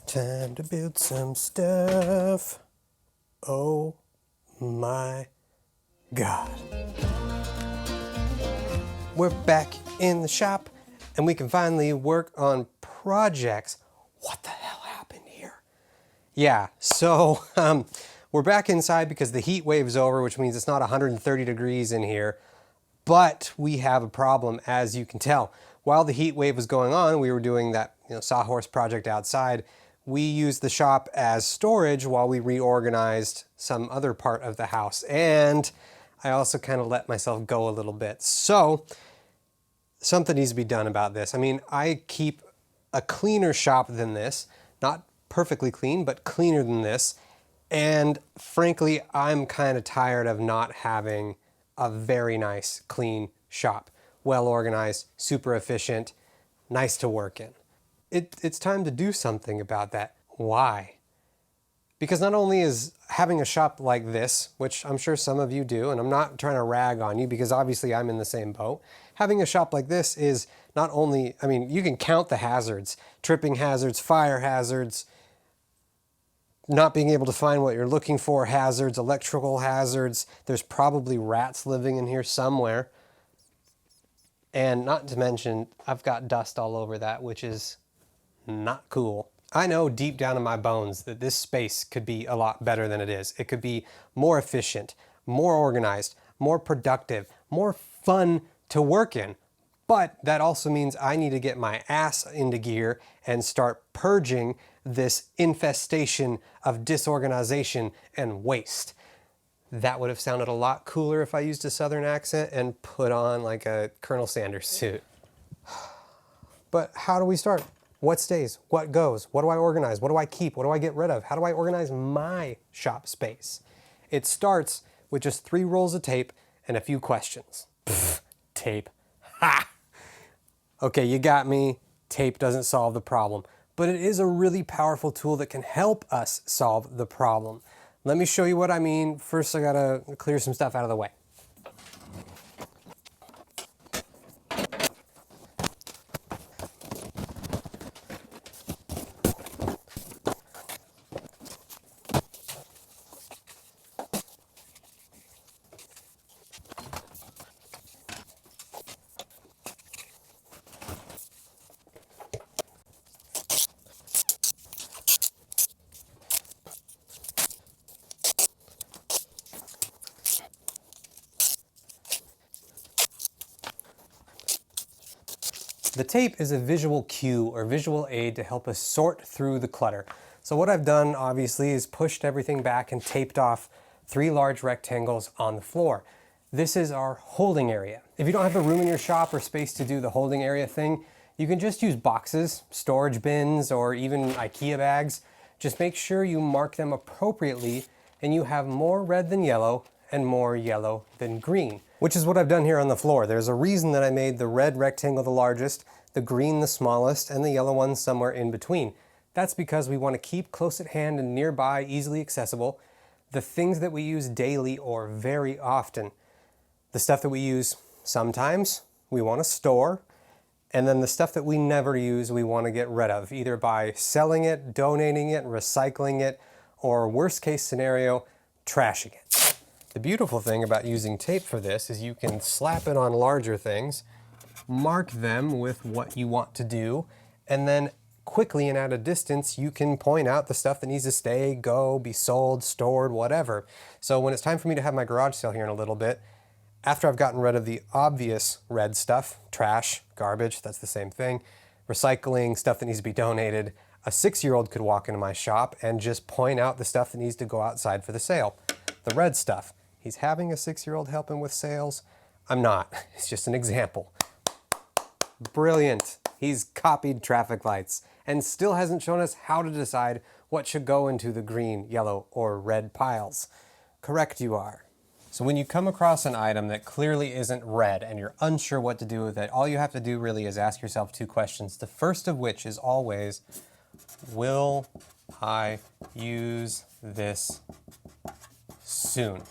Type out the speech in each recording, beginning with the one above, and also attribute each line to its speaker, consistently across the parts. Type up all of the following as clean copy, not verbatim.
Speaker 1: Time to build some stuff. Oh my God. We're back in the shop and we can finally work on projects. What the hell happened here? Yeah, so we're back inside because the heat wave's over, which means it's not 130 degrees in here. But we have a problem, as you can tell. While the heat wave was going on, we were doing that sawhorse project outside. We used the shop as storage while we reorganized some other part of the house. And I also kind of let myself go a little bit. So something needs to be done about this. I mean, I keep a cleaner shop than this. Not perfectly clean, but cleaner than this. And frankly, I'm kind of tired of not having a very nice, clean shop. Well organized, super efficient, nice to work in. It's time to do something about that. Why? Because not only is having a shop like this, which I'm sure some of you do, and I'm not trying to rag on you because obviously I'm in the same boat. Having a shop like this is not only, I mean, you can count the hazards, tripping hazards, fire hazards, not being able to find what you're looking for hazards, electrical hazards. There's probably rats living in here somewhere. And not to mention, I've got dust all over that, which is not cool. I know deep down in my bones that this space could be a lot better than it is. It could be more efficient, more organized, more productive, more fun to work in. But that also means I need to get my ass into gear and start purging this infestation of disorganization and waste. That would have sounded a lot cooler if I used a Southern accent and put on like a Colonel Sanders suit. But how do we start? What stays? What goes? What do I organize? What do I keep? What do I get rid of? How do I organize my shop space? It starts with just 3 rolls of tape and a few questions. Pfft, tape. Ha! Okay, you got me. Tape doesn't solve the problem, but it is a really powerful tool that can help us solve the problem. Let me show you what I mean. First, I gotta clear some stuff out of the way. The tape is a visual cue or visual aid to help us sort through the clutter. So what I've done, obviously, is pushed everything back and taped off 3 large rectangles on the floor. This is our holding area. If you don't have the room in your shop or space to do the holding area thing, you can just use boxes, storage bins, or even IKEA bags. Just make sure you mark them appropriately and you have more red than yellow and more yellow than green, which is what I've done here on the floor. There's a reason that I made the red rectangle the largest, the green the smallest, and the yellow one somewhere in between. That's because we want to keep close at hand and nearby, easily accessible, the things that we use daily or very often. The stuff that we use sometimes, we want to store, and then the stuff that we never use, we want to get rid of, either by selling it, donating it, recycling it, or worst case scenario, trashing it. The beautiful thing about using tape for this is you can slap it on larger things, mark them with what you want to do, and then quickly and at a distance you can point out the stuff that needs to stay, go, be sold, stored, whatever. So when it's time for me to have my garage sale here in a little bit, after I've gotten rid of the obvious red stuff, trash, garbage, that's the same thing, recycling, stuff that needs to be donated, a 6-year-old could walk into my shop and just point out the stuff that needs to go outside for the sale. The red stuff. He's having a 6-year-old help him with sales. I'm not. It's just an example. Brilliant. He's copied traffic lights and still hasn't shown us how to decide what should go into the green, yellow, or red piles. Correct you are. So when you come across an item that clearly isn't red and you're unsure what to do with it, all you have to do really is ask yourself 2 questions. The first of which is always, will I use this soon?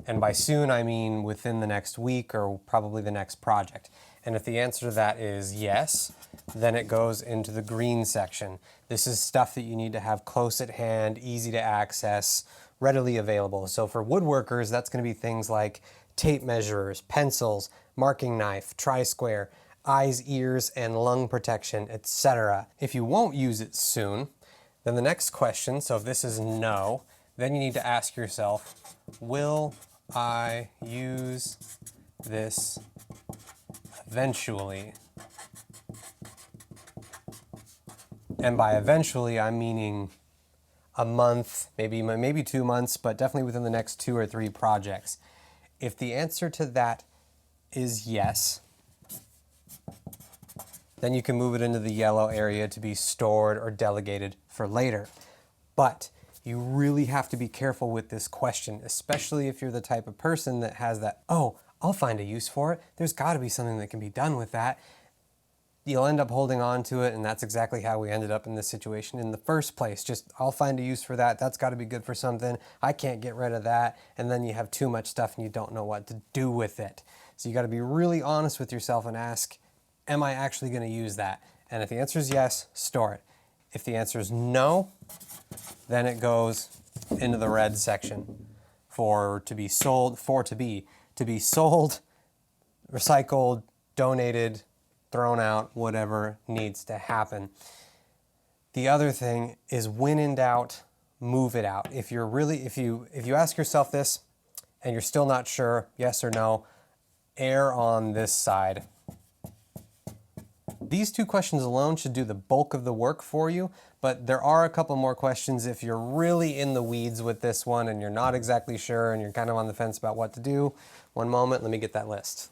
Speaker 1: And by soon, I mean within the next week or probably the next project. And if the answer to that is yes, then it goes into the green section. This is stuff that you need to have close at hand, easy to access, readily available. So for woodworkers, that's going to be things like tape measurers, pencils, marking knife, tri-square, eyes, ears, and lung protection, etc. If you won't use it soon, then the next question, so if this is no, then you need to ask yourself, will I use this eventually? And by eventually, I'm meaning a month, maybe 2 months, but definitely within the next 2 or 3 projects. If the answer to that is yes, then you can move it into the yellow area to be stored or delegated for later. But you really have to be careful with this question, especially if you're the type of person that has that, oh, I'll find a use for it. There's got to be something that can be done with that. You'll end up holding on to it, and that's exactly how we ended up in this situation in the first place. Just, I'll find a use for that. That's got to be good for something. I can't get rid of that. And then you have too much stuff and you don't know what to do with it. So you got to be really honest with yourself and ask, am I actually going to use that? And if the answer is yes, store it. If the answer is no, then it goes into the red section to be sold, recycled, donated, thrown out, whatever needs to happen. The other thing is, when in doubt, move it out. If you ask yourself this and you're still not sure, yes or no, err on this side. These 2 questions alone should do the bulk of the work for you, but there are a couple more questions if you're really in the weeds with this one and you're not exactly sure and you're kind of on the fence about what to do. One moment, let me get that list.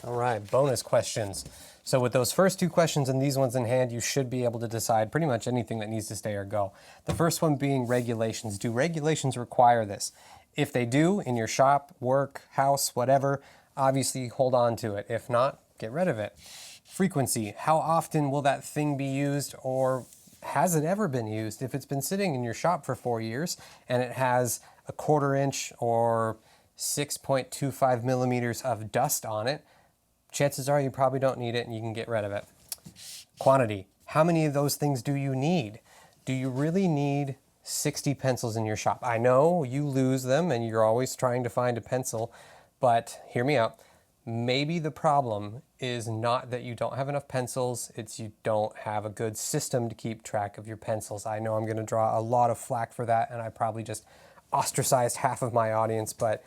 Speaker 1: All right, bonus questions. So with those first 2 questions and these ones in hand, you should be able to decide pretty much anything that needs to stay or go. The first one being regulations. Do regulations require this? If they do, in your shop, work, house, whatever, obviously hold on to it. If not, get rid of it. Frequency. How often will that thing be used, or has it ever been used? If it's been sitting in your shop for 4 years and it has a 1/4 inch or 6.25 millimeters of dust on it, chances are you probably don't need it and you can get rid of it. Quantity. How many of those things do you need? Do you really need 60 pencils in your shop? I know you lose them and you're always trying to find a pencil, but hear me out. Maybe the problem is not that you don't have enough pencils, it's you don't have a good system to keep track of your pencils. I know I'm going to draw a lot of flack for that, and I probably just ostracized half of my audience, but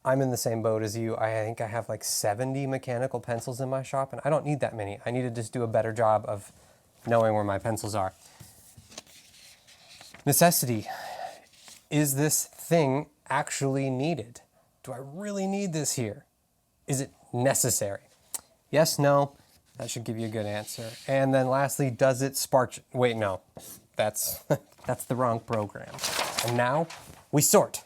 Speaker 1: I'm in the same boat as you. I think I have like 70 mechanical pencils in my shop, and I don't need that many. I need to just do a better job of knowing where my pencils are. Necessity. Is this thing actually needed? Do I really need this here? Is it necessary? Yes, no, that should give you a good answer. And then lastly, does it spark? Wait, no, that's the wrong program. And now we sort.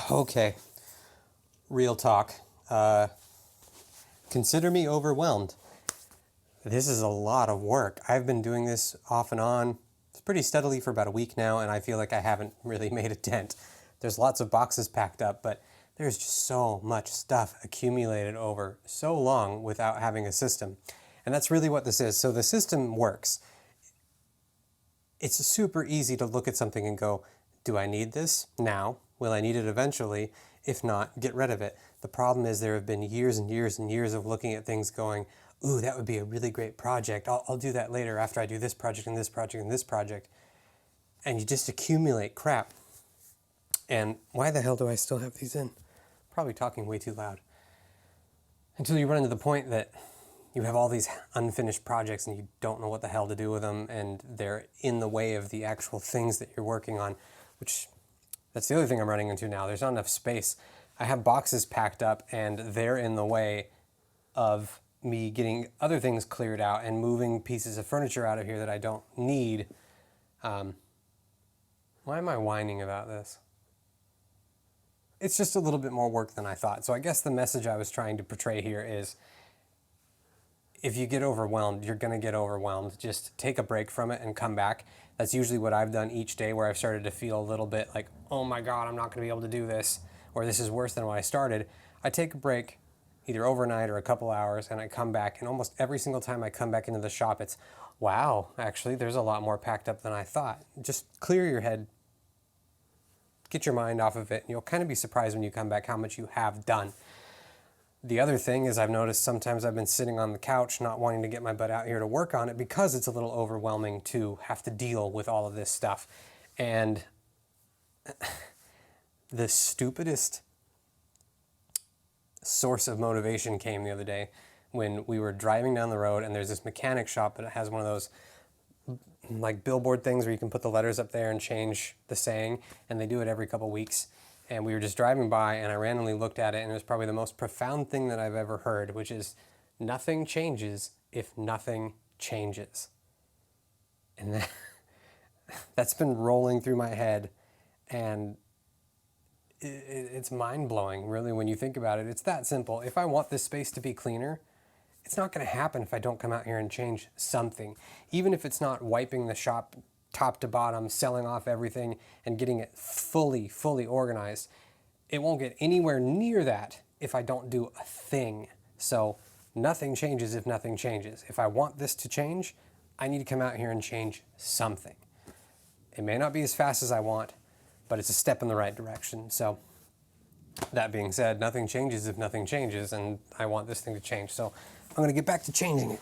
Speaker 1: Okay, real talk. Consider me overwhelmed. This is a lot of work. I've been doing this off and on pretty steadily for about a week now, and I feel like I haven't really made a dent. There's lots of boxes packed up, but there's just so much stuff accumulated over so long without having a system. And that's really what this is. So the system works. It's super easy to look at something and go, do I need this now? Will I need it eventually? If not, get rid of it. The problem is there have been years and years and years of looking at things going, ooh, that would be a really great project. I'll do that later after I do this project and this project and this project. And you just accumulate crap. And why the hell do I still have these in? Probably talking way too loud. Until you run into the point that you have all these unfinished projects and you don't know what the hell to do with them, and they're in the way of the actual things that you're working on, which that's the other thing I'm running into now. There's not enough space. I have boxes packed up and they're in the way of me getting other things cleared out and moving pieces of furniture out of here that I don't need. Why am I whining about this? It's just a little bit more work than I thought. So I guess the message I was trying to portray here is, if you get overwhelmed, you're going to get overwhelmed. Just take a break from it and come back. That's usually what I've done each day, where I've started to feel a little bit like, oh my God, I'm not going to be able to do this, or this is worse than when I started. I take a break, either overnight or a couple hours, and I come back, and almost every single time I come back into the shop, it's, wow, actually, there's a lot more packed up than I thought. Just clear your head, get your mind off of it, and you'll kind of be surprised when you come back how much you have done. The other thing is, I've noticed sometimes I've been sitting on the couch not wanting to get my butt out here to work on it because it's a little overwhelming to have to deal with all of this stuff. And the stupidest source of motivation came the other day when we were driving down the road, and there's this mechanic shop that has one of those like billboard things where you can put the letters up there and change the saying, and they do it every couple weeks. And we were just driving by, and I randomly looked at it, and it was probably the most profound thing that I've ever heard, which is, nothing changes if nothing changes. And that's been rolling through my head, and it's mind-blowing, really, when you think about it. It's that simple. If I want this space to be cleaner, it's not going to happen if I don't come out here and change something. Even if it's not wiping the shop top to bottom, selling off everything and getting it fully organized, it won't get anywhere near that if I don't do a thing. So nothing changes if nothing changes. If I want this to change, I need to come out here and change something. It may not be as fast as I want, but it's a step in the right direction. So that being said, nothing changes if nothing changes, and I want this thing to change. So I'm going to get back to changing it.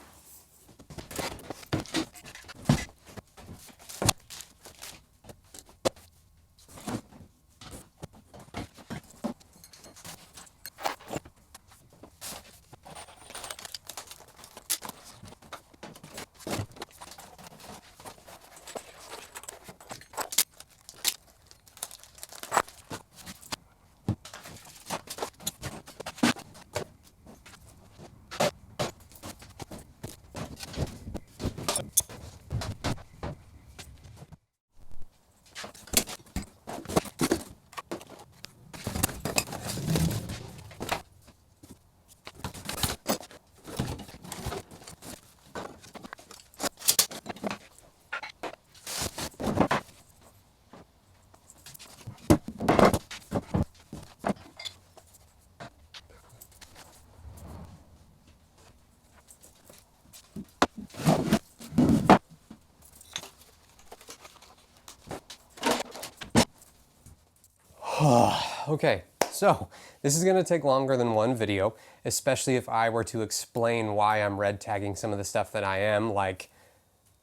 Speaker 1: Okay, so this is going to take longer than one video, especially if I were to explain why I'm red tagging some of the stuff that I am, like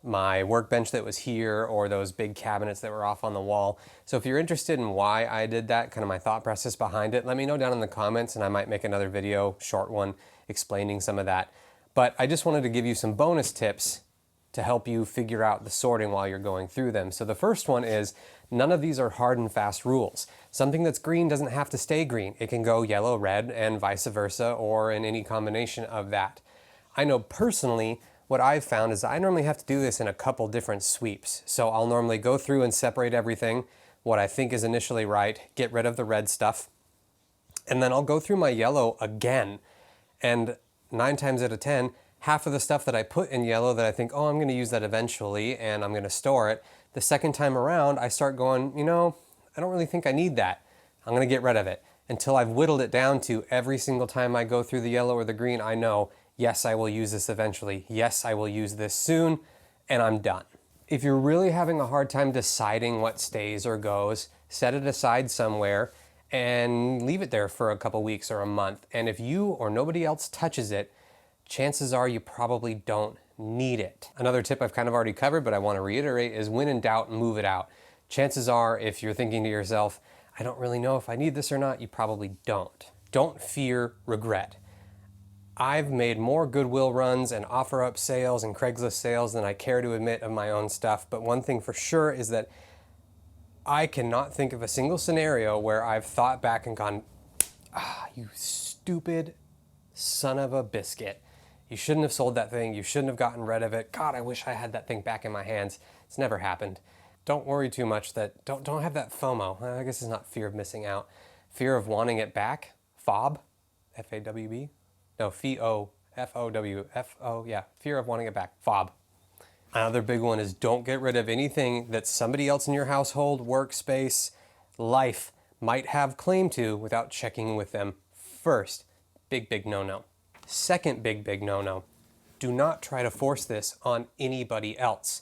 Speaker 1: my workbench that was here or those big cabinets that were off on the wall. So if you're interested in why I did that, kind of my thought process behind it, let me know down in the comments, and I might make another video, short one, explaining some of that. But I just wanted to give you some bonus tips to help you figure out the sorting while you're going through them. So the first one is, none of these are hard and fast rules. Something that's green doesn't have to stay green. It can go yellow, red, and vice versa, or in any combination of that. I know personally, what I've found is I normally have to do this in a couple different sweeps. So I'll normally go through and separate everything, what I think is initially right, get rid of the red stuff, and then I'll go through my yellow again. And 9 times out of 10, half of the stuff that I put in yellow that I think, oh, I'm going to use that eventually and I'm going to store it, The second time around, I start going, you know, I don't really think I need that. I'm gonna get rid of it until I've whittled it down to every single time I go through the yellow or the green, I know, yes, I will use this eventually. Yes, I will use this soon, and I'm done. If you're really having a hard time deciding what stays or goes, set it aside somewhere and leave it there for a couple weeks or a month. And if you or nobody else touches it, chances are you probably don't need it. Another tip I've kind of already covered, but I want to reiterate, is when in doubt, move it out. Chances are, if you're thinking to yourself, I don't really know if I need this or not, you probably don't. Don't fear regret. I've made more Goodwill runs and OfferUp sales and Craigslist sales than I care to admit of my own stuff, but one thing for sure is that I cannot think of a single scenario where I've thought back and gone, ah, you stupid son of a biscuit. You shouldn't have sold that thing. You shouldn't have gotten rid of it. God, I wish I had that thing back in my hands. It's never happened. Don't worry too much. Don't have that FOMO. I guess it's not fear of missing out. Fear of wanting it back. FOB, F-A-W-B. No, F-O-W, F-O, yeah. Fear of wanting it back. FOB. Another big one is don't get rid of anything that somebody else in your household, workspace, life might have claim to without checking with them first. Big, big no-no. Second big, big no-no. Do not try to force this on anybody else.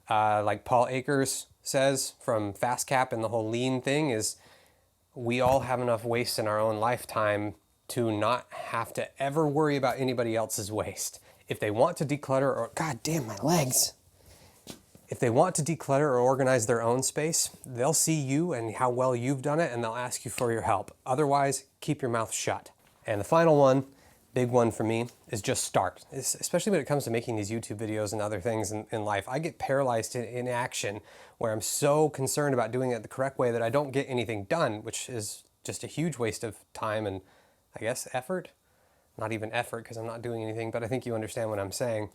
Speaker 1: Like Paul Akers says from FastCap and the whole lean thing is, we all have enough waste in our own lifetime to not have to ever worry about anybody else's waste. If they want to declutter, or God damn my legs. If they want to declutter or organize their own space, they'll see you and how well you've done it, and they'll ask you for your help. Otherwise, keep your mouth shut. And the final one, big one for me, is just start. Especially when it comes to making these YouTube videos and other things in life. I get paralyzed in action where I'm so concerned about doing it the correct way that I don't get anything done, which is just a huge waste of time and, I guess, effort. Not even effort because I'm not doing anything, but I think you understand what I'm saying.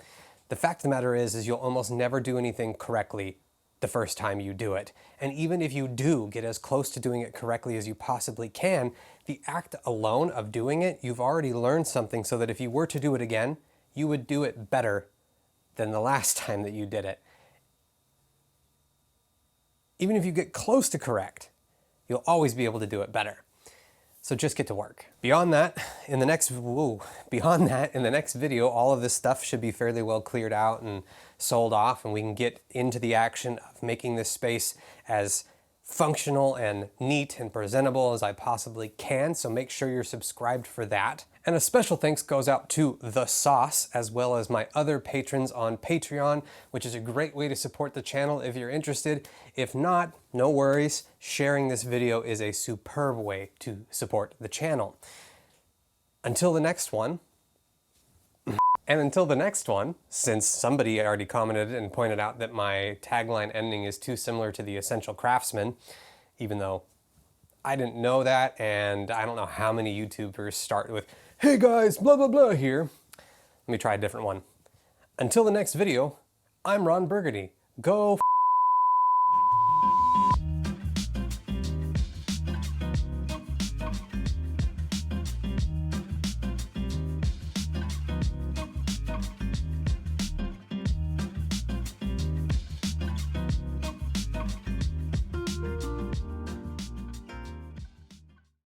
Speaker 1: The fact of the matter is you'll almost never do anything correctly the first time you do it. And even if you do get as close to doing it correctly as you possibly can, the act alone of doing it, you've already learned something so that if you were to do it again, you would do it better than the last time that you did it. Even if you get close to correct, you'll always be able to do it better. So just get to work. Beyond that, in the next video, all of this stuff should be fairly well cleared out and sold off, and we can get into the action of making this space as functional and neat and presentable as I possibly can. So make sure you're subscribed for that. And a special thanks goes out to The Sauce, as well as my other patrons on Patreon, which is a great way to support the channel if you're interested. If not, no worries. Sharing this video is a superb way to support the channel. Until the next one, since somebody already commented and pointed out that my tagline ending is too similar to The Essential Craftsman, even though I didn't know that, and I don't know how many YouTubers start with, hey guys, blah, blah, blah here. Let me try a different one. Until the next video, I'm Ron Burgundy. Go